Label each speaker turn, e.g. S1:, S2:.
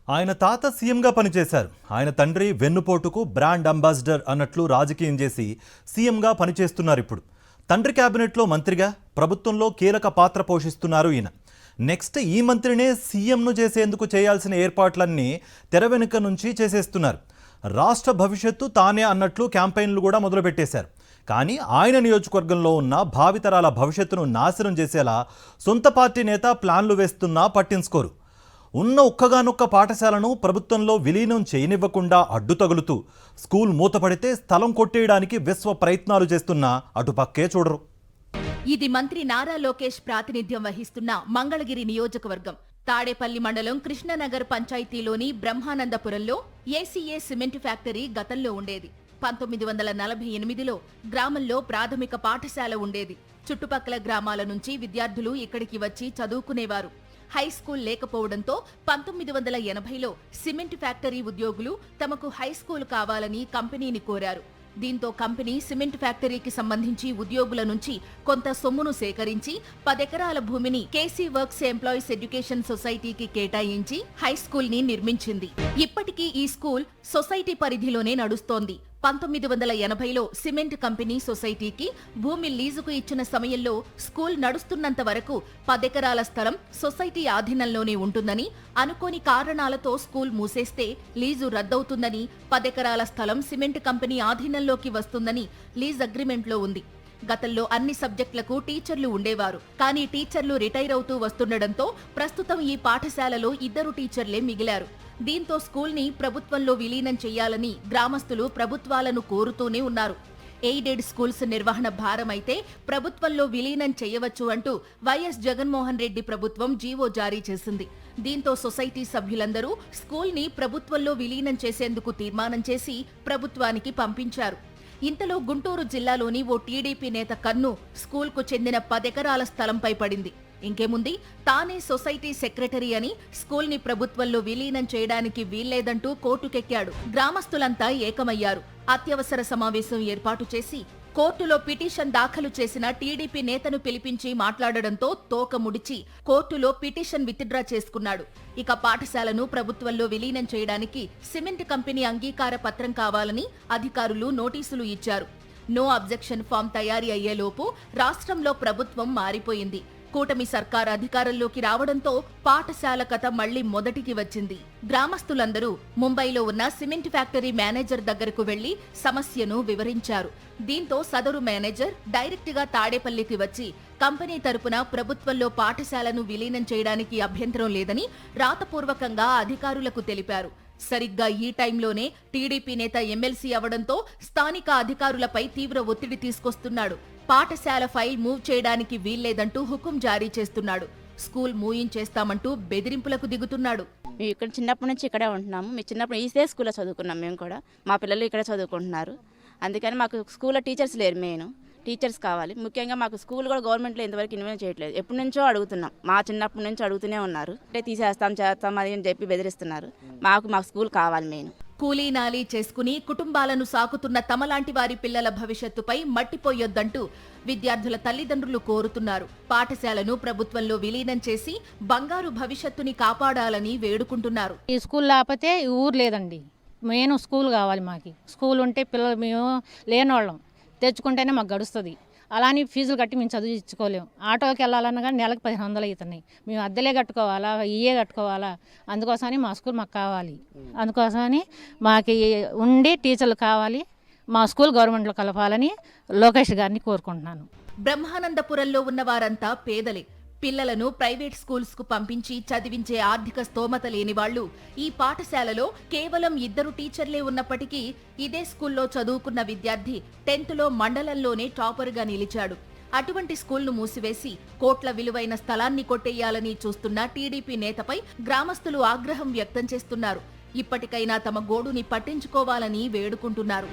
S1: ఆయన తాత సీఎంగా పనిచేశారు. ఆయన తండ్రి వెన్నుపోటుకు బ్రాండ్ అంబాసిడర్ అన్నట్లు రాజకీయం చేసి సీఎంగా పనిచేస్తున్నారు. ఇప్పుడు తండ్రి క్యాబినెట్లో మంత్రిగా ప్రభుత్వంలో కీలక పాత్ర పోషిస్తున్నారు ఈయన. నెక్స్ట్ ఈ మంత్రినే సీఎంను చేసేందుకు చేయాల్సిన ఏర్పాట్లన్నీ తెర వెనుక నుంచి చేసేస్తున్నారు. రాష్ట్ర భవిష్యత్తు తానే అన్నట్లు క్యాంపెయిన్లు కూడా మొదలుపెట్టేశారు. కానీ ఆయన నియోజకవర్గంలో ఉన్న భావితరాల భవిష్యత్తును నాశనం చేసేలా సొంత పార్టీ నేత ప్లాన్లు వేస్తున్నా పట్టించుకోరు. ఉన్న ఒక్కగానొక్క పాఠశాలను ప్రభుత్వంలో విలీనం చేయనివ్వకుండా అడ్డు తగులుతూ స్కూల్ మూతపడితే స్థలం కొట్టేయడానికి విశ్వ ప్రయత్నాలు చేస్తున్నా అటుపక్కే చూడరు.
S2: ఇది మంత్రి నారా లోకేష్ ప్రాతినిధ్యం వహిస్తున్న మంగళగిరి నియోజకవర్గం. తాడేపల్లి మండలం కృష్ణనగర్ పంచాయతీలోని బ్రహ్మానందపురంలో ఏసీఏ సిమెంట్ ఫ్యాక్టరీ గతంలో ఉండేది. 1948లో గ్రామంలో ప్రాథమిక పాఠశాల ఉండేది. చుట్టుపక్కల గ్రామాల నుంచి విద్యార్థులు ఇక్కడికి వచ్చి చదువుకునేవారు. హైస్కూల్ లేకపోవడంతో 1980లో సిమెంట్ ఫ్యాక్టరీ ఉద్యోగులు తమకు హైస్కూల్ కావాలని కంపెనీని కోరారు. దీంతో కంపెనీ సిమెంట్ ఫ్యాక్టరీకి సంబంధించి ఉద్యోగుల నుంచి కొంత సొమ్మును సేకరించి 10 ఎకరాల భూమిని కేసీ వర్క్స్ ఎంప్లాయీస్ ఎడ్యుకేషన్ సొసైటీకి కేటాయించి హైస్కూల్ ని నిర్మించింది. ఇప్పటికీ ఈ స్కూల్ సొసైటీ పరిధిలోనే నడుస్తోంది. 1980లో సిమెంట్ కంపెనీ సొసైటీకి భూమి లీజుకు ఇచ్చిన సమయంలో స్కూల్ నడుస్తున్నంత వరకు 10 ఎకరాల స్థలం సొసైటీ ఆధీనంలోనే ఉంటుందని, అనుకోని కారణాలతో స్కూల్ మూసేస్తే లీజు రద్దవుతుందని, 10 ఎకరాల స్థలం సిమెంట్ కంపెనీ ఆధీనంలోకి వస్తుందని లీజ్ అగ్రిమెంట్లో ఉంది. గతంలో అన్ని సబ్జెక్టులకు టీచర్లు ఉండేవారు. కానీ టీచర్లు రిటైర్ అవుతూ వస్తుండటంతో ప్రస్తుతం ఈ పాఠశాలలో 2 టీచర్లే మిగిలారు. దీంతో స్కూల్ ని ప్రభుత్వంలో విలీనం చేయాలని గ్రామస్తులు ప్రభుత్వాలను కోరుతూనే ఉన్నారు. ఎయిడెడ్ స్కూల్స్ నిర్వహణ భారమైతే ప్రభుత్వంలో విలీనం చేయవచ్చు అంటూ వైఎస్ జగన్మోహన్ రెడ్డి ప్రభుత్వం జీవో జారీ చేసింది. దీంతో సొసైటీ సభ్యులందరూ స్కూల్ ని ప్రభుత్వంలో విలీనం చేసేందుకు తీర్మానం చేసి ప్రభుత్వానికి పంపించారు. ఇంతలో గుంటూరు జిల్లాలోని ఓ టీడీపీ నేత కన్ను స్కూల్కు చెందిన 10 ఎకరాల స్థలంపై పడింది. ఇంకేముంది, తానే సొసైటీ సెక్రటరీ అని స్కూల్ ని ప్రభుత్వంలో విలీనం చేయడానికి వీల్లేదంటూ కోర్టుకెక్కాడు. గ్రామస్తులంతా ఏకమయ్యారు. అత్యవసర సమావేశం ఏర్పాటు చేసి కోర్టులో పిటిషన్ దాఖలు చేసిన టీడీపీ నేతను పిలిపించి మాట్లాడడంతో తోక ముడిచి కోర్టులో పిటిషన్ విత్డ్రా చేసుకున్నాడు. ఇక పాఠశాలను ప్రభుత్వంలో విలీనం చేయడానికి సిమెంట్ కంపెనీ అంగీకార పత్రం కావాలని అధికారులు నోటీసులు ఇచ్చారు. నో అబ్జెక్షన్ ఫామ్ తయారీ అయ్యేలోపు రాష్ట్రంలో ప్రభుత్వం మారిపోయింది. కూటమి సర్కార్ అధికారంలోకి రావడంతో పాఠశాల కథ మళ్లీ మొదటికి వచ్చింది. గ్రామస్తులందరూ ముంబైలో ఉన్న సిమెంట్ ఫ్యాక్టరీ మేనేజర్ దగ్గరకు వెళ్లి సమస్యను వివరించారు. దీంతో సదరు మేనేజర్ డైరెక్ట్ గా తాడేపల్లికి వచ్చి కంపెనీ తరపున ప్రభుత్వంలో పాఠశాలను విలీనం చేయడానికి అభ్యంతరం లేదని రాతపూర్వకంగా అధికారులకు తెలిపారు. సరిగ్గా ఈ టైంలోనే టీడీపీ నేత ఎమ్మెల్సీ అవడంతో స్థానిక అధికారులపై తీవ్ర ఒత్తిడి తీసుకొస్తున్నాడు. పాఠశాల ఫైల్ మూవ్ చేయడానికి వీల్లేదంటూ హుకుం జారీ చేస్తున్నాడు. స్కూల్ మూయించేస్తామంటూ బెదిరింపులకు దిగుతున్నాడు.
S3: మేము ఇక్కడ చిన్నప్పటి నుంచి ఇక్కడే ఉంటున్నాము. మేము చిన్నప్పుడు ఇదే స్కూల్లో చదువుకున్నాం. మేము కూడా మా పిల్లలు ఇక్కడే చదువుకుంటున్నారు. అందుకని మాకు స్కూల్లో టీచర్స్ లేరు. మెయిన్ టీచర్స్ కావాలి. ముఖ్యంగా మాకు స్కూల్ కూడా గవర్నమెంట్లో ఇంతవరకు ఇన్వెస్ట్ చేయట్లేదు. ఎప్పటి నుంచో అడుగుతున్నాం. మా చిన్నప్పటి నుంచి అడుగుతూనే ఉన్నారు. అంటే తీసేస్తాం చేస్తాం అది అని చెప్పి బెదిరిస్తున్నారు. మా స్కూల్ కావాలి. మెయిన్
S2: కూలీ నాలీ చేసుకుని కుటుంబాలను సాకుతున్న తమలాంటి వారి పిల్లల భవిష్యత్తుపై మట్టిపోయొద్దంటూ విద్యార్థుల తల్లిదండ్రులు కోరుతున్నారు. పాఠశాలను ప్రభుత్వంలో విలీనం చేసి బంగారు భవిష్యత్తుని కాపాడాలని వేడుకుంటున్నారు.
S4: ఈ స్కూల్ లేకపోతే ఈ ఊరు లేదండి. మెయిన్ స్కూల్ కావాలి. మాకు స్కూల్ ఉంటే పిల్లలు మేము లేనివాళ్ళం తెచ్చుకుంటేనే మాకు గడుస్తుంది. అలానే ఫీజులు కట్టి మేము చదివించుకోలేము. ఆటోకి వెళ్ళాలన్నా కానీ నెలకు 1500 అవుతున్నాయి. మేము అద్దెలే కట్టుకోవాలా, ఇయే కట్టుకోవాలా. అందుకోసమని మా స్కూల్ మాకు కావాలి. అందుకోసమని మాకు ఉండి టీచర్లు కావాలి. మా స్కూల్ గవర్నమెంట్లో కలపాలని లోకేష్ గారిని కోరుకుంటున్నాను.
S2: బ్రహ్మానందపురంలో ఉన్న వారంతా పేదలే. పిల్లలను ప్రైవేట్ స్కూల్స్ కు పంపించి చదివించే ఆర్థిక స్తోమత లేని వాళ్లు ఈ పాఠశాలలో కేవలం 2 టీచర్లే ఉన్నప్పటికీ ఇదే స్కూల్లో చదువుకున్న విద్యార్థి 10th మండలంలోనే టాపర్గా నిలిచాడు. అటువంటి స్కూల్ను మూసివేసి కోట్ల విలువైన స్థలాన్ని కొట్టేయాలని చూస్తున్న టీడీపీ నేతపై గ్రామస్తులు ఆగ్రహం వ్యక్తం చేస్తున్నారు. ఇప్పటికైనా తమ గోడుని పట్టించుకోవాలని వేడుకుంటున్నారు.